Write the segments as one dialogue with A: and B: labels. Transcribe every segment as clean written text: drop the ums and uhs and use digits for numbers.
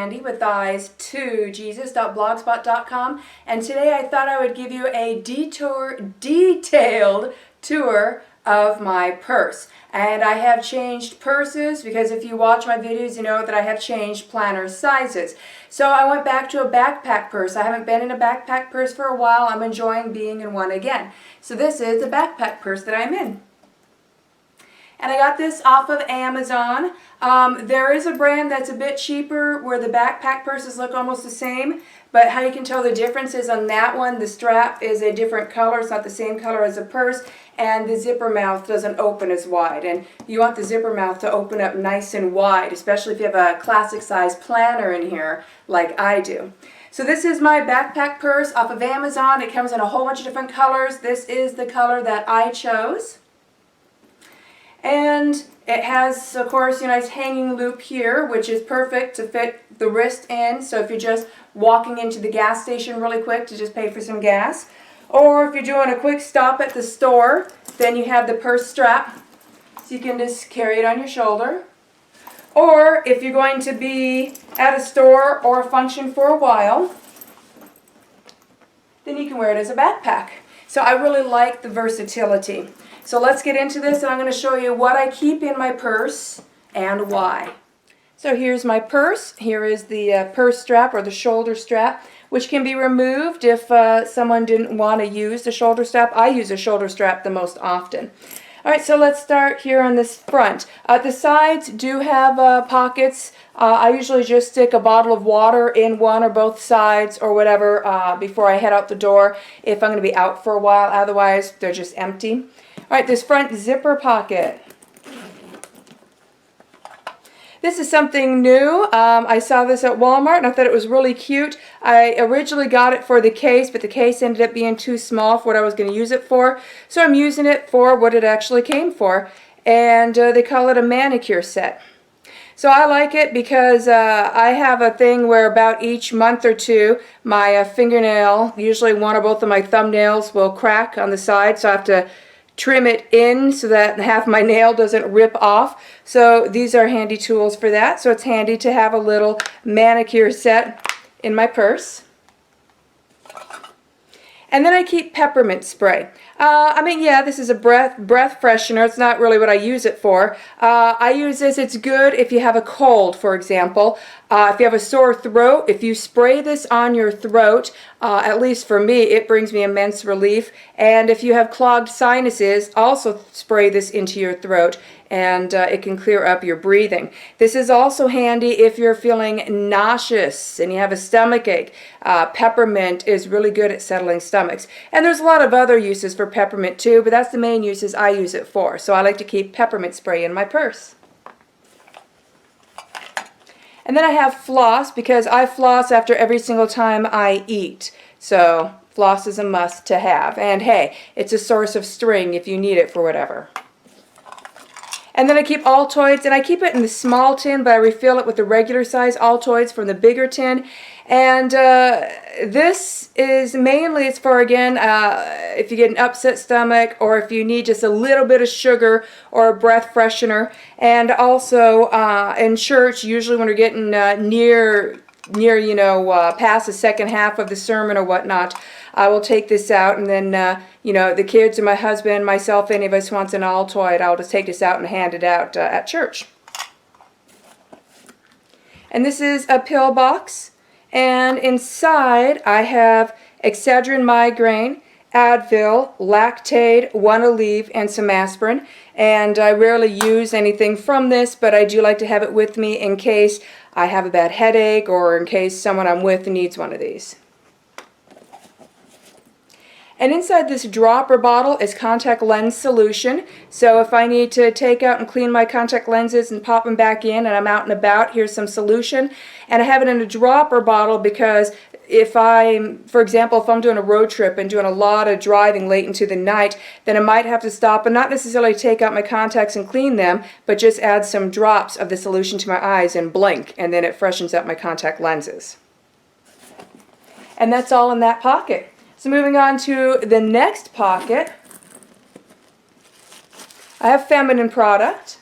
A: Candy with eyes to Jesus.blogspot.com, and today I thought I would give you a detailed tour of my purse. And I have changed purses because if you watch my videos you know that I have changed planner sizes. So I went back to a backpack purse. I haven't been in a backpack purse for a while. I'm enjoying being in one again. So this is the backpack purse that I'm in. And I got this off of Amazon. There is a brand that's a bit cheaper where the backpack purses look almost the same, but how you can tell the difference is on that one, the strap is a different color. It's not the same color as the purse, and the zipper mouth doesn't open as wide. And you want the zipper mouth to open up nice and wide, especially if you have a classic size planner in here like I do. So this is my backpack purse off of Amazon. It comes in a whole bunch of different colors. This is the color that I chose. And it has, of course, a nice hanging loop here, which is perfect to fit the wrist in. So if you're just walking into the gas station really quick to just pay for some gas, or if you're doing a quick stop at the store, then you have the purse strap, so you can just carry it on your shoulder. Or if you're going to be at a store or a function for a while, then you can wear it as a backpack. So I really like the versatility. So let's get into this, and I'm going to show you what I keep in my purse and why. So here's my purse. Here is the purse strap or the shoulder strap, which can be removed if someone didn't want to use the shoulder strap. I use a shoulder strap the most often. Alright, so let's start here on this front. The sides do have pockets. I usually just stick a bottle of water in one or both sides or whatever before I head out the door if I'm going to be out for a while. Otherwise, they're just empty. Alright, this front zipper pocket. This is something new. I saw this at Walmart and I thought it was really cute. I originally got it for the case, but the case ended up being too small for what I was going to use it for. So I'm using it for what it actually came for. And they call it a manicure set. So I like it because I have a thing where about each month or two my fingernail, usually one or both of my thumbnails, will crack on the side. So I have to trim it in so that half my nail doesn't rip off. So these are handy tools for that. So it's handy to have a little manicure set in my purse. And then I keep peppermint spray. Yeah, this is a breath freshener. It's not really what I use it for. I use this, it's good if you have a cold, for example. If you have a sore throat, if you spray this on your throat, at least for me, it brings me immense relief. And if you have clogged sinuses, also spray this into your throat, and it can clear up your breathing. This is also handy if you're feeling nauseous and you have a stomach ache. Peppermint is really good at settling stomachs. And there's a lot of other uses for peppermint too, but that's the main uses I use it for. So I like to keep peppermint spray in my purse. And then I have floss because I floss after every single time I eat. So floss is a must to have. And hey, it's a source of string if you need it for whatever. And then I keep Altoids, and I keep it in the small tin, but I refill it with the regular size Altoids from the bigger tin. And this is mainly, it's for, again, if you get an upset stomach or if you need just a little bit of sugar or a breath freshener. And also in church, usually when we're getting near past the second half of the sermon or whatnot, I will take this out, and then, the kids or my husband, myself, any of us who wants an Altoid, I'll just take this out and hand it out at church. And this is a pill box, and inside I have Excedrin migraine, Advil, Lactaid, one Aleve, and some aspirin. And I rarely use anything from this, but I do like to have it with me in case I have a bad headache or in case someone I'm with needs one of these. And inside this dropper bottle is contact lens solution. So if I need to take out and clean my contact lenses and pop them back in and I'm out and about, here's some solution. And I have it in a dropper bottle because if for example, if I'm doing a road trip and doing a lot of driving late into the night, then I might have to stop and not necessarily take out my contacts and clean them, but just add some drops of the solution to my eyes and blink, and then it freshens up my contact lenses. And that's all in that pocket. So moving on to the next pocket, I have feminine product.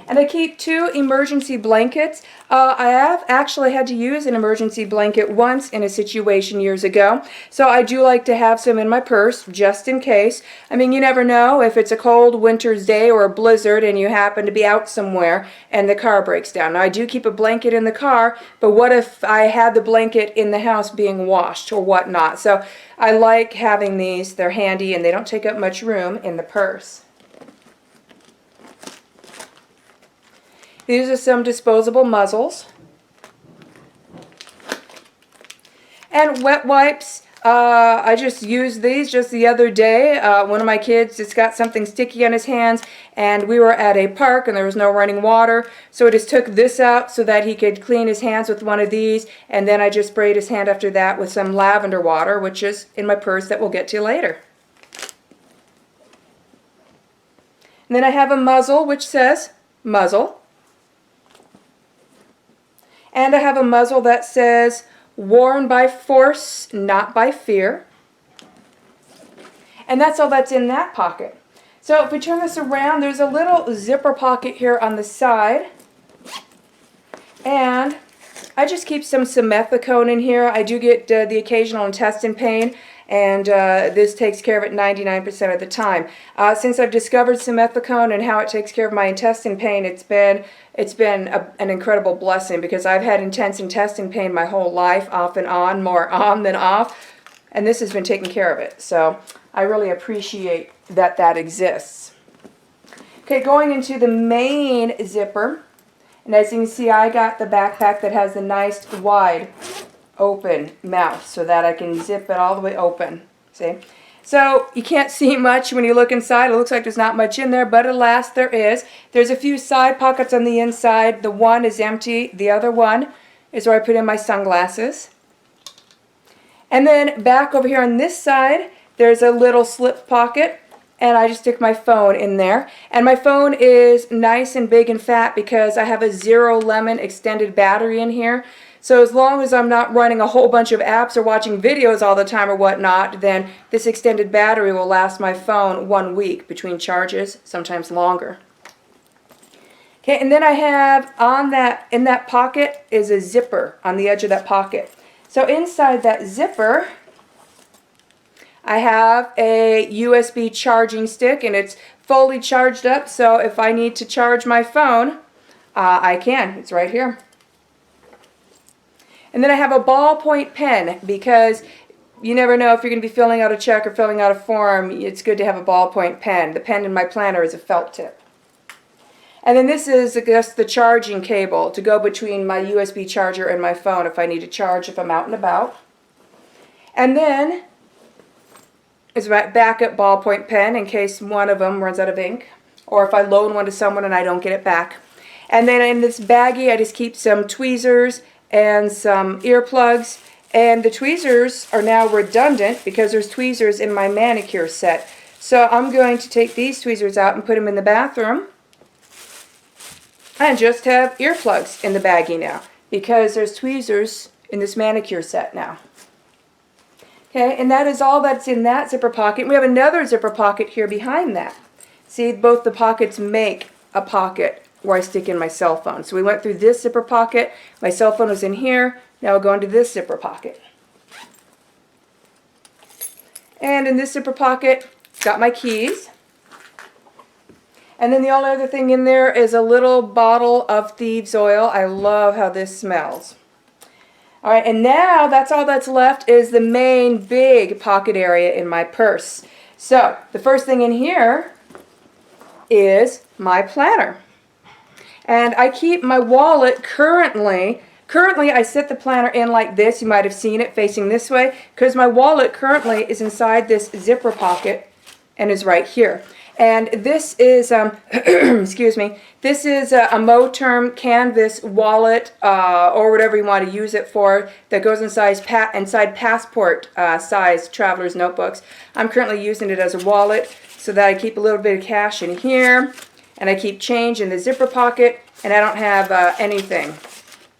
A: And I keep 2 emergency blankets. I have actually had to use an emergency blanket once in a situation years ago. So I do like to have some in my purse just in case. I mean, you never know if it's a cold winter's day or a blizzard and you happen to be out somewhere and the car breaks down. Now I do keep a blanket in the car, but what if I had the blanket in the house being washed or whatnot? So I like having these. They're handy and they don't take up much room in the purse. These are some disposable muzzles. And wet wipes. I just used these just the other day. One of my kids just got something sticky on his hands, and we were at a park and there was no running water. So I just took this out so that he could clean his hands with one of these, and then I just sprayed his hand after that with some lavender water, which is in my purse that we'll get to later. And then I have a muzzle which says muzzle. And I have a muzzle that says, worn by force, not by fear. And that's all that's in that pocket. So if we turn this around, there's a little zipper pocket here on the side. And I just keep some simethicone in here. I do get the occasional intestine pain, and this takes care of it 99% of the time. Since I've discovered simethicone and how it takes care of my intestine pain, it's been an incredible blessing, because I've had intense intestine pain my whole life, off and on, more on than off, and this has been taking care of it. So I really appreciate that that exists. Okay, going into the main zipper, and as you can see, I got the backpack that has a nice wide open mouth so that I can zip it all the way open. See? So you can't see much when you look inside. It looks like there's not much in there, but alas, there is. There's a few side pockets on the inside. The one is empty. The other one is where I put in my sunglasses. And then back over here on this side, there's a little slip pocket, and I just stick my phone in there. And my phone is nice and big and fat because I have a 0 lemon extended battery in here. So as long as I'm not running a whole bunch of apps or watching videos all the time or whatnot, then this extended battery will last my phone 1 week between charges, sometimes longer. Okay, and then I have in that pocket is a zipper on the edge of that pocket. So inside that zipper, I have a USB charging stick, and it's fully charged up, so if I need to charge my phone, I can. It's right here. And then I have a ballpoint pen, because you never know if you're going to be filling out a check or filling out a form. It's good to have a ballpoint pen. The pen in my planner is a felt tip. And then this is just the charging cable to go between my USB charger and my phone if I need to charge if I'm out and about. And then is my backup ballpoint pen in case one of them runs out of ink, or if I loan one to someone and I don't get it back. And then in this baggie, I just keep some tweezers and some earplugs, and the tweezers are now redundant because there's tweezers in my manicure set. So I'm going to take these tweezers out and put them in the bathroom and just have earplugs in the baggie now because there's tweezers in this manicure set now. Okay, and that is all that's in that zipper pocket. We have another zipper pocket here behind that. See, both the pockets make a pocket where I stick in my cell phone. So we went through this zipper pocket. My cell phone was in here. Now we'll go into this zipper pocket. And in this zipper pocket, got my keys. And then the only other thing in there is a little bottle of thieves oil. I love how this smells. All right, and now that's all that's left is the main big pocket area in my purse. So the first thing in here is my planner. And I keep my wallet currently I set the planner in like this. You might have seen it facing this way because my wallet currently is inside this zipper pocket and is right here. And this is, excuse me, this is a Moterm canvas wallet or whatever you want to use it for that goes inside passport size traveler's notebooks. I'm currently using it as a wallet so that I keep a little bit of cash in here. And I keep change in the zipper pocket, and I don't have anything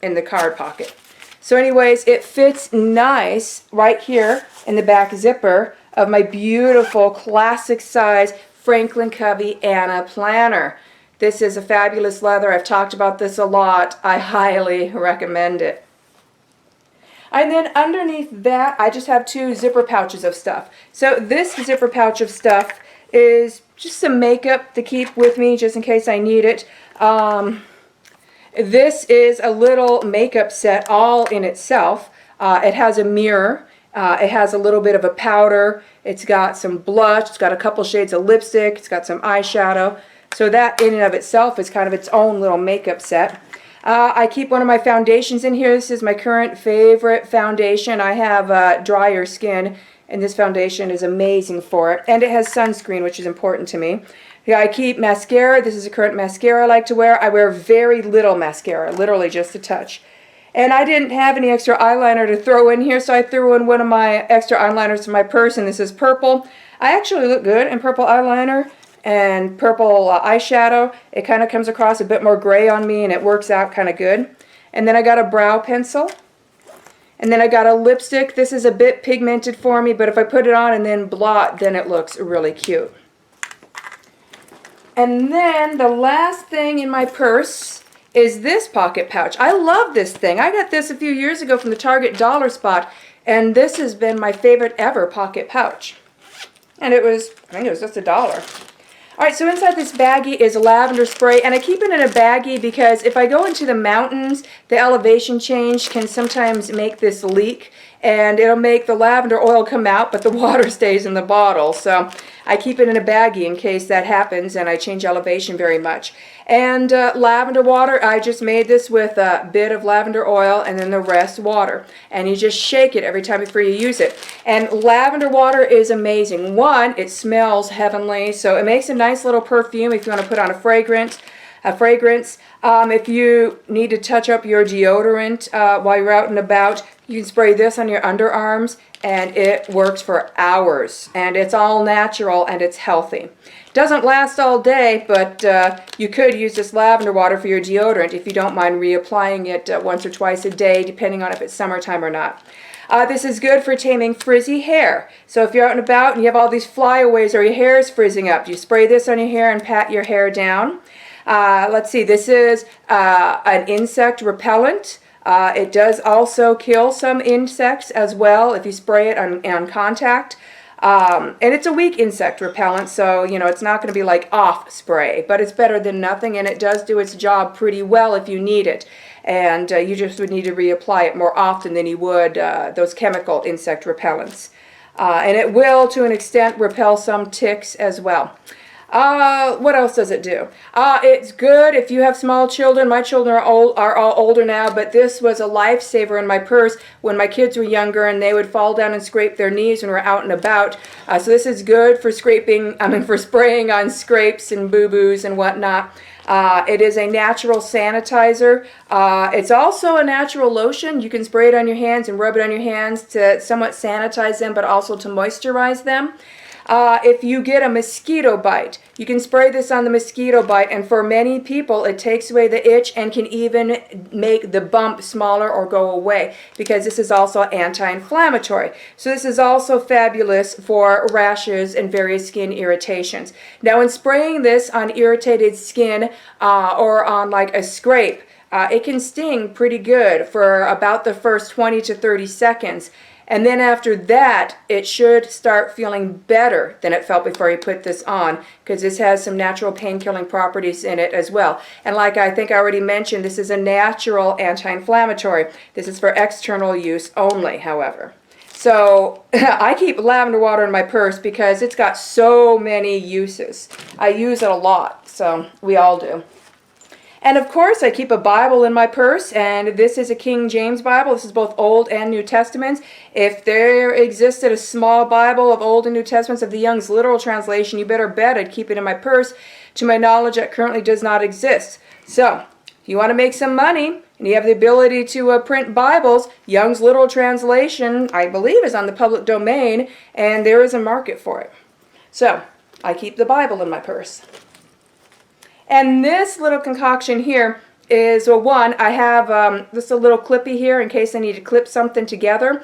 A: in the card pocket. So anyways, it fits nice right here in the back zipper of my beautiful classic size Franklin Covey Anna planner. This is a fabulous leather. I've talked about this a lot. I highly recommend it. And then underneath that, I just have 2 zipper pouches of stuff. So this zipper pouch of stuff is just some makeup to keep with me just in case I need it. This is a little makeup set all in itself. It has a mirror. It has a little bit of a powder. It's got some blush. It's got a couple shades of lipstick. It's got some eyeshadow. So that in and of itself is kind of its own little makeup set. I keep one of my foundations in here. This is my current favorite foundation. I have drier skin, and this foundation is amazing for it. And it has sunscreen, which is important to me. Yeah, I keep mascara. This is a current mascara I like to wear. I wear very little mascara, literally just a touch. And I didn't have any extra eyeliner to throw in here, so I threw in one of my extra eyeliners from my purse, and this is purple. I actually look good in purple eyeliner and purple eyeshadow. It kind of comes across a bit more gray on me, and it works out kind of good. And then I got a brow pencil. And then I got a lipstick. This is a bit pigmented for me, but if I put it on and then blot, then it looks really cute. And then the last thing in my purse is this pocket pouch. I love this thing. I got this a few years ago from the Target Dollar Spot, and this has been my favorite ever pocket pouch. And it was, I think it was just $1. Alright, so inside this baggie is lavender spray, and I keep it in a baggie because if I go into the mountains, the elevation change can sometimes make this leak, and it'll make the lavender oil come out, but the water stays in the bottle. So I keep it in a baggie in case that happens and I change elevation very much. And lavender water, I just made this with a bit of lavender oil and then the rest water. And you just shake it every time before you use it. And lavender water is amazing. One, it smells heavenly, so it makes a nice little perfume if you want to put on a fragrance. If you need to touch up your deodorant while you're out and about, you can spray this on your underarms, and it works for hours. And it's all natural and it's healthy. Doesn't last all day, but you could use this lavender water for your deodorant if you don't mind reapplying it once or twice a day, depending on if it's summertime or not. This is good for taming frizzy hair. So if you're out and about and you have all these flyaways or your hair is frizzing up, you spray this on your hair and pat your hair down. Let's see, this is an insect repellent. It does also kill some insects as well if you spray it on contact. And it's a weak insect repellent, so you know it's not going to be like off spray, but it's better than nothing, and it does do its job pretty well if you need it. And you just would need to reapply it more often than you would those chemical insect repellents. And it will, to an extent, repel some ticks as well. What else does it do? It's good if you have small children. My children are all older now, but this was a lifesaver in my purse when my kids were younger, and they would fall down and scrape their knees when we're out and about. So this is good for for spraying on scrapes and boo-boos and whatnot. It is a natural sanitizer. It's also a natural lotion. You can spray it on your hands and rub it on your hands to somewhat sanitize them, but also to moisturize them. If you get a mosquito bite, you can spray this on the mosquito bite, and for many people it takes away the itch and can even make the bump smaller or go away, because this is also anti-inflammatory. So this is also fabulous for rashes and various skin irritations. Now in spraying this on irritated skin or on like a scrape, it can sting pretty good for about the first 20 to 30 seconds. And then after that, it should start feeling better than it felt before you put this on, because this has some natural pain-killing properties in it as well. And like I think I already mentioned, this is a natural anti-inflammatory. This is for external use only, however. So I keep lavender water in my purse because it's got so many uses. I use it a lot, so we all do. And of course, I keep a Bible in my purse, and this is a King James Bible. This is both Old and New Testaments. If there existed a small Bible of Old and New Testaments of the Young's Literal Translation, you better bet I'd keep it in my purse. To my knowledge, that currently does not exist. So, if you want to make some money, and you have the ability to print Bibles, Young's Literal Translation, I believe, is on the public domain, and there is a market for it. So, I keep the Bible in my purse. And this little concoction here is, well, one, I have just a little clippy here in case I need to clip something together.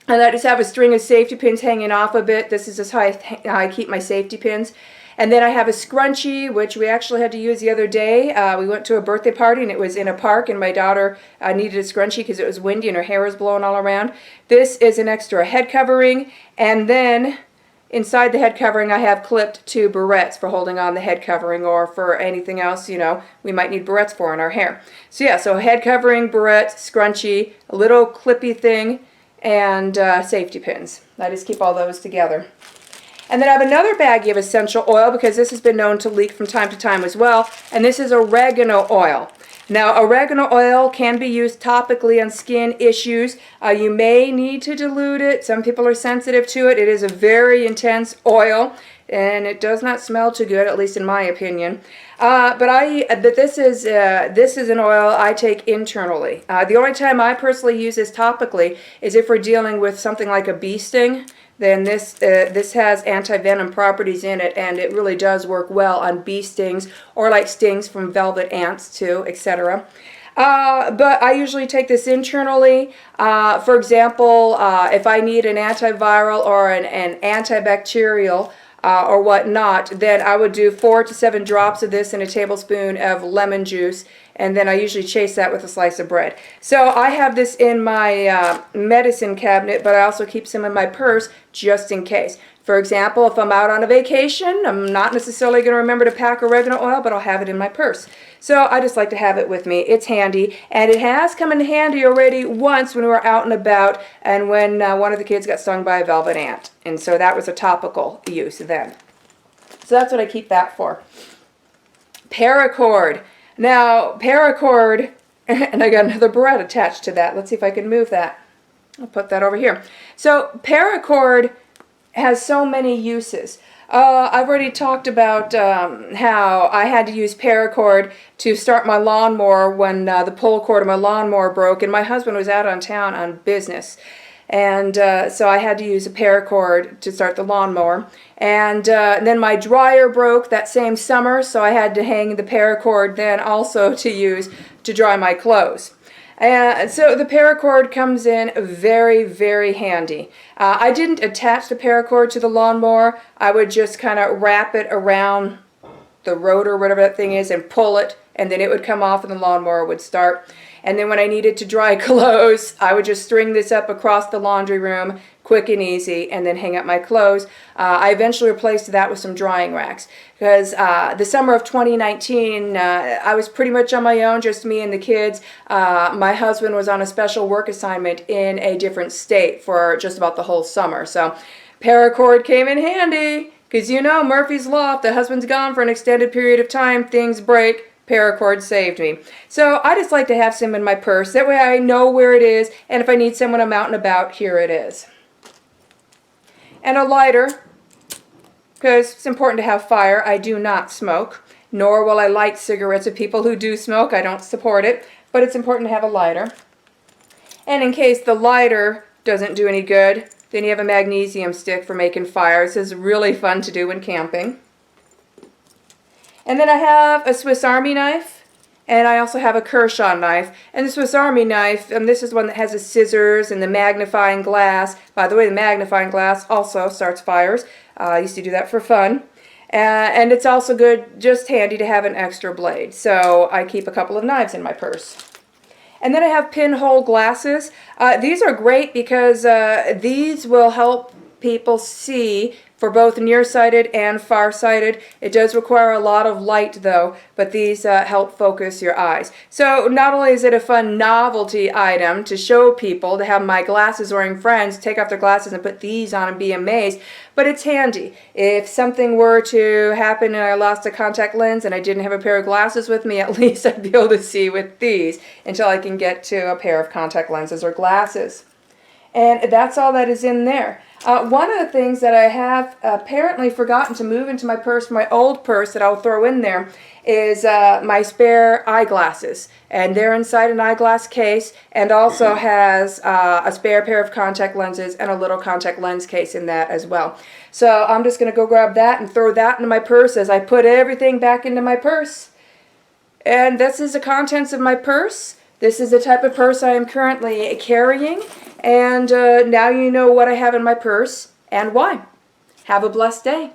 A: And I just have a string of safety pins hanging off a bit. This is just how I keep my safety pins. And then I have a scrunchie, which we actually had to use the other day. We went to a birthday party and it was in a park, and my daughter needed a scrunchie because it was windy and her hair was blowing all around. This is an extra head covering, and then inside the head covering I have clipped 2 barrettes for holding on the head covering, or for anything else, you know, we might need barrettes for in our hair. So yeah, so head covering, barrette, scrunchie, a little clippy thing, and safety pins. I just keep all those together. And then I have another baggie of essential oil, because this has been known to leak from time to time as well, and this is oregano oil. Now, oregano oil can be used topically on skin issues. You may need to dilute it. Some people are sensitive to it. It is a very intense oil, and it does not smell too good, at least in my opinion. But this is an oil I take internally. The only time I personally use this topically is if we're dealing with something like a bee sting. Then this has anti-venom properties in it, and it really does work well on bee stings, or like stings from velvet ants too, etc. But I usually take this internally. For example, if I need an antiviral or an antibacterial or whatnot, then I would do 4 to 7 drops of this in a tablespoon of lemon juice, and then I usually chase that with a slice of bread. So I have this in my medicine cabinet, but I also keep some in my purse just in case. For example, if I'm out on a vacation, I'm not necessarily going to remember to pack oregano oil, but I'll have it in my purse. So I just like to have it with me. It's handy, and it has come in handy already once when we were out and about, and when one of the kids got stung by a velvet ant. And so that was a topical use then. So that's what I keep that for. Paracord. Now, paracord, and I got another barrette attached to that. Let's see if I can move that. I'll put that over here. So paracord has so many uses. I've already talked about how I had to use paracord to start my lawnmower when the pull cord of my lawnmower broke, and my husband was out on town on business. And so I had to use a paracord to start the lawnmower. And then my dryer broke that same summer, so I had to hang the paracord then also to use to dry my clothes. And so the paracord comes in very, very handy. I didn't attach the paracord to the lawnmower. I would just kind of wrap it around the rotor, whatever that thing is, and pull it, and then it would come off and the lawnmower would start. And then when I needed to dry clothes, I would just string this up across the laundry room, quick and easy, and then hang up my clothes. I eventually replaced that with some drying racks, because the summer of 2019, I was pretty much on my own, just me and the kids. My husband was on a special work assignment in a different state for just about the whole summer. So paracord came in handy, because you know Murphy's Law, if the husband's gone for an extended period of time, things break. Paracord saved me. So I just like to have some in my purse. That way I know where it is, and if I need someone I'm out and about, here it is. And a lighter, because it's important to have fire. I do not smoke, nor will I light cigarettes of people who do smoke. I don't support it, but it's important to have a lighter. And in case the lighter doesn't do any good, then you have a magnesium stick for making fires. This is really fun to do when camping. And then I have a Swiss Army knife, and I also have a Kershaw knife. And the Swiss Army knife, this is one that has the scissors and the magnifying glass. By the way, the magnifying glass also starts fires. I used to do that for fun. And it's also good, just handy to have an extra blade. So I keep a couple of knives in my purse. And then I have pinhole glasses. These are great because these will help people see for both nearsighted and farsighted. It does require a lot of light though, but these help focus your eyes. So not only is it a fun novelty item to show people, to have my glasses wearing friends take off their glasses and put these on and be amazed, but it's handy. If something were to happen and I lost a contact lens and I didn't have a pair of glasses with me, at least I'd be able to see with these until I can get to a pair of contact lenses or glasses. And that's all that is in there. One of the things that I have apparently forgotten to move into my purse, my old purse that I'll throw in there, is my spare eyeglasses. And they're inside an eyeglass case, and also has a spare pair of contact lenses and a little contact lens case in that as well. So I'm just going to go grab that and throw that into my purse as I put everything back into my purse. And this is the contents of my purse. This is the type of purse I am currently carrying. And now you know what I have in my purse and why. Have a blessed day.